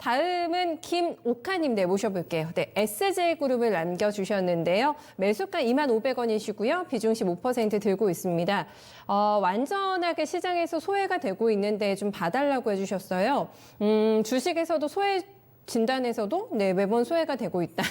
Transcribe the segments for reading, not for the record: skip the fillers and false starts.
다음은 김옥하님 모셔볼게요. 네, SJ그룹을 남겨주셨는데요. 매수가 2,500원이시고요. 비중 15% 들고 있습니다. 완전하게 시장에서 소외가 되고 있는데 좀 봐달라고 해주셨어요. 주식에서도 소외 진단에서도 매번 소외가 되고 있다.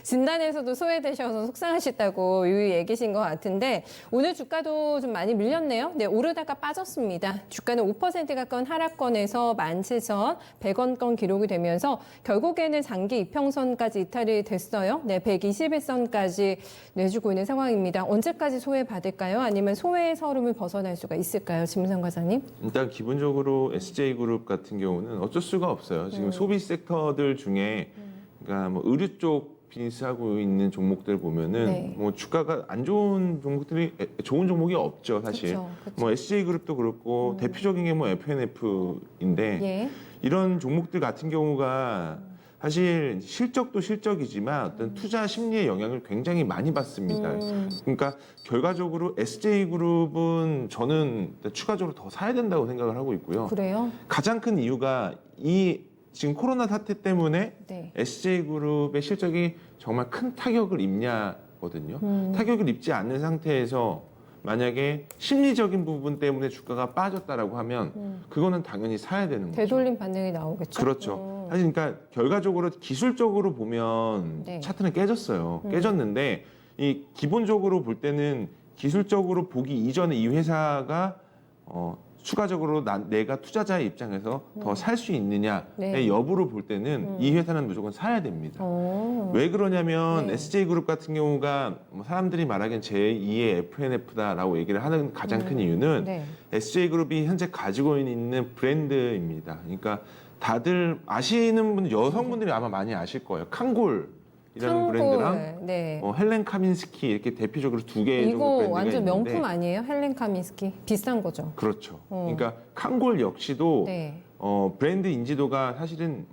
진단에서도 소외되셔서 속상하시다고 이 얘기신 것 같은데 오늘 주가도 좀 많이 밀렸네요. 네, 오르다가 빠졌습니다. 주가는 5% 가까운 하락권에서 17,100원권 기록이 되면서 결국에는 장기 이평선까지 이탈이 됐어요. 네, 121선까지 내주고 있는 상황입니다. 언제까지 소외받을까요? 아니면 소외의 서름을 벗어날 수가 있을까요? 김은상 과장님? 일단 기본적으로 SJ그룹 같은 경우는 어쩔 수가 없어요. 지금 소비 섹터들 중에 그러니까 뭐 의류 쪽 비즈니스하고 있는 종목들 보면은 네. 뭐 주가가 안 좋은 종목들이 좋은 종목이 없죠, 사실. 그쵸. 뭐 SJ그룹도 그렇고 대표적인 게 뭐 FNF인데 예. 이런 종목들 같은 경우가 사실 실적도 실적이지만 어떤 투자 심리의 영향을 굉장히 많이 받습니다. 그러니까 결과적으로 SJ그룹은 저는 추가적으로 더 사야 된다고 생각을 하고 있고요. 그래요? 가장 큰 이유가 이 지금 코로나 사태 때문에 네. SJ그룹의 실적이 정말 큰 타격을 입냐거든요. 타격을 입지 않는 상태에서 만약에 심리적인 부분 때문에 주가가 빠졌다라고 하면 그거는 당연히 사야 되는 거죠. 되돌림 반응이 나오겠죠? 그렇죠. 사실 그러니까 결과적으로 기술적으로 보면 네. 차트는 깨졌어요. 깨졌는데 이 기본적으로 볼 때는 기술적으로 보기 이전에 이 회사가 추가적으로 내가 투자자의 입장에서 더 살 수 있느냐의 네. 여부를 볼 때는 이 회사는 무조건 사야 됩니다. 오. 왜 그러냐면 네. SJ그룹 같은 경우가 뭐 사람들이 말하기엔 제2의 FNF다라고 얘기를 하는 가장 큰 이유는 네. SJ그룹이 현재 가지고 있는 브랜드입니다. 그러니까 다들 아시는 분, 여성분들이 아마 많이 아실 거예요. 칸골이라는 브랜드랑 네. 헬렌 카민스키 이렇게 대표적으로 두 개 정도 이거 브랜드가 완전 있는데 명품 아니에요? 헬렌 카민스키 비싼 거죠? 그렇죠. 그러니까 칸골 역시도 네. 브랜드 인지도가 사실은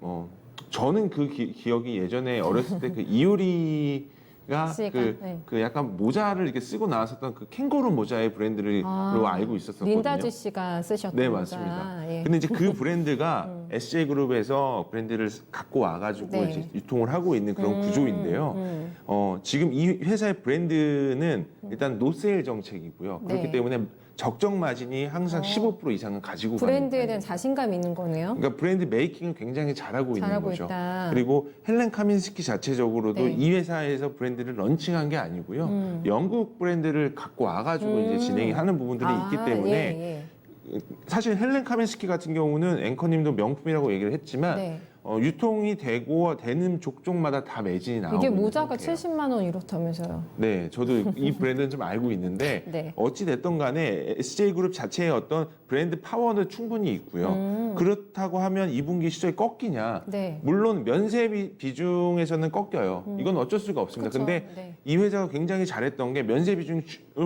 저는 그 기억이 예전에 어렸을 때 그 이효리가 네. 그 약간 모자를 이렇게 쓰고 나왔었던 그 캥거루 모자의 브랜드로 알고 있었거든요. 린다즈 씨가 쓰셨던 네, 모자. 맞습니다. 예. 근데 이제 그 브랜드가 SJ그룹에서 브랜드를 갖고 와가지고 네. 이제 유통을 하고 있는 그런 구조인데요. 지금 이 회사의 브랜드는 일단 노세일 정책이고요. 그렇기 네. 때문에 적정 마진이 항상 15% 이상은 가지고 브랜드에 가는 대한 자신감이 있는 거네요. 그러니까 브랜드 메이킹을 굉장히 잘하고 있는 잘하고 거죠. 있다. 그리고 헬렌 카민스키 자체적으로도 네. 이 회사에서 브랜드를 런칭한 게 아니고요. 영국 브랜드를 갖고 와가지고 이제 진행이 하는 부분들이 있기 때문에 예. 사실 헬렌 카민스키 같은 경우는 앵커님도 명품이라고 얘기를 했지만 네. 유통이 되는 족족마다 다 매진이 나오고 이게 있는 모자가 상태예요. 70만 원 이렇다면서요. 네, 저도 이 브랜드는 좀 알고 있는데 네. 어찌 됐던 간에 SJ그룹 자체의 어떤 브랜드 파워는 충분히 있고요. 그렇다고 하면 2분기 실적이 꺾이냐? 네. 물론 면세 비중에서는 꺾여요. 이건 어쩔 수가 없습니다. 그쵸. 근데 네. 이 회사가 굉장히 잘했던 게 면세 비중을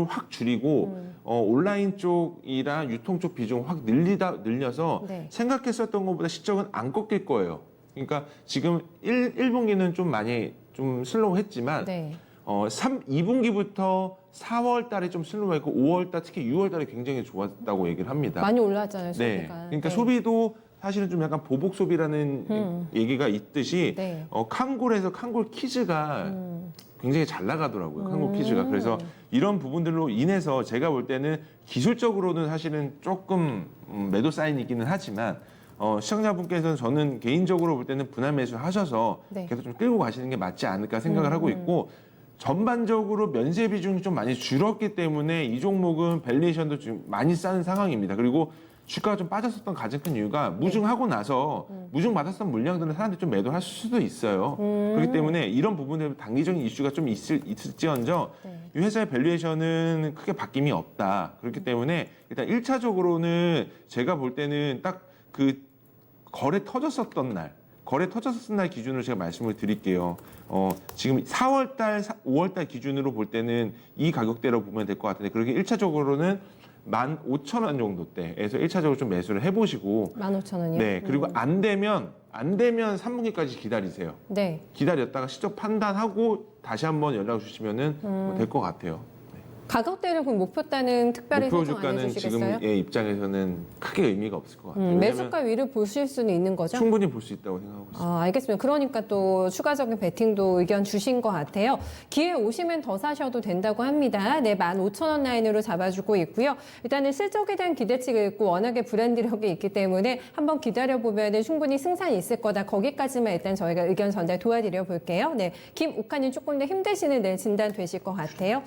확 줄이고 온라인 쪽이랑 유통 쪽 비중을 확 늘려서 네. 생각했었던 것보다 실적은 안 꺾일 거예요. 그러니까 지금 1분기는 좀 많이 좀 슬로우했지만 네. 2분기부터 4월 달에 좀 슬로우했고 5월 달 특히 6월 달에 굉장히 좋았다고 얘기를 합니다. 많이 올랐잖아요, 소비가. 네. 그러니까 네. 소비도 사실은 좀 약간 보복 소비라는 얘기가 있듯이 네. 칸골에서 칸골 키즈가 굉장히 잘 나가더라고요. 칸골 키즈가. 그래서 이런 부분들로 인해서 제가 볼 때는 기술적으로는 사실은 조금 매도 사인이기는 하지만 시청자분께서는 저는 개인적으로 볼 때는 분할 매수를 하셔서 네. 계속 좀 끌고 가시는 게 맞지 않을까 생각을 하고 있고 전반적으로 면세 비중이 좀 많이 줄었기 때문에 이 종목은 밸류에이션도 좀 많이 싼 상황입니다. 그리고 주가가 좀 빠졌었던 가장 큰 이유가 무증하고 나서 무증 받았던 물량들은 사람들이 좀 매도할 수도 있어요. 그렇기 때문에 이런 부분에 단기적인 이슈가 좀 있을지언정 네. 이 회사의 밸류에이션은 크게 바뀜이 없다. 그렇기 때문에 일단 1차적으로는 제가 볼 때는 딱 그 거래 터졌었던 날 기준으로 제가 말씀을 드릴게요. 지금 4월달, 5월달 기준으로 볼 때는 이 가격대로 보면 될 것 같은데, 그렇게 1차적으로는 15,000원 정도대에서 1차적으로 좀 매수를 해보시고, 15,000원이요? 네, 그리고 안 되면 3분기까지 기다리세요. 네. 기다렸다가 시적 판단하고 다시 한번 연락 주시면은 될 것 같아요. 가격대를 그럼 목표가는 특별히 목표 설정 안 주가는 해주시겠어요? 지금의 입장에서는 크게 의미가 없을 것 같아요. 왜냐하면 매수가 위를 보실 수는 있는 거죠? 충분히 볼 수 있다고 생각하고 있습니다. 알겠습니다. 그러니까 또 추가적인 베팅도 의견 주신 것 같아요. 기회 오시면 더 사셔도 된다고 합니다. 네, 15,000원 라인으로 잡아주고 있고요. 일단은 실적에 대한 기대치가 있고 워낙에 브랜드력이 있기 때문에 한번 기다려보면 충분히 승산이 있을 거다. 거기까지만 일단 저희가 의견 전달 도와드려 볼게요. 네, 김옥하님 조금 더 힘드시는 진단 되실 것 같아요.